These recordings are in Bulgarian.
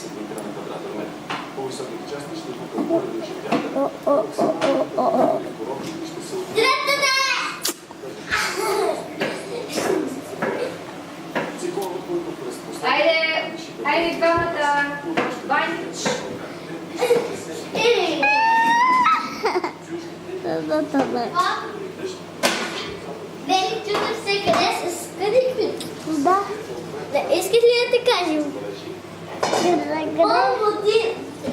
cm на квадратен метър. По-високите части ще покълват повече вятър. Ще се циклонът, който през Айде двамата. Вань. Вели, чудо се къде се скъдихме. Да. Искаш ли да те кажем?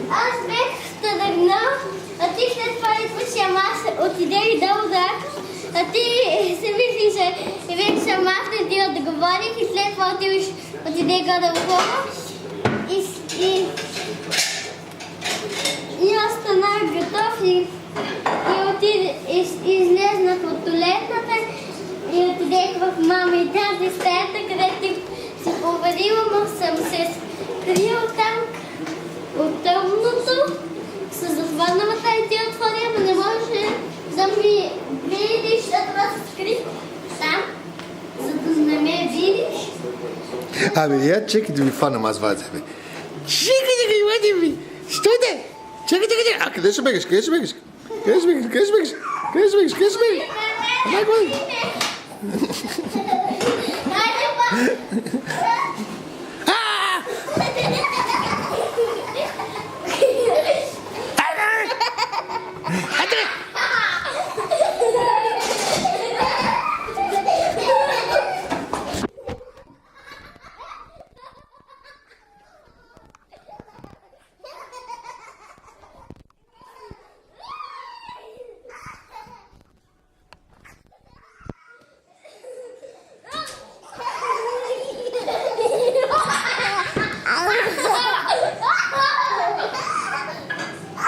Аз бех стъдъгнал, а ти след това идваш, ама аз отидех долу да, а ти се мислиш, и вече съм аз не ти отговорих и след това отидех долу и аз станах готов и излезнах от туалетната и отидех в мама и тази стаята, където ти си поварила, но съм се скрил там от тъмното с затворната и ти отворя, но не можеш да ми видиш, защото аз се скрих там, за да не ме видиш. Абе, я чекай да ви фанам аз вазе, бе. Чекай да ги вадим, бе. Стой де! Чекай. А, къде ще бегаш? Къде ще бегаш? Дай го! Хайде, па!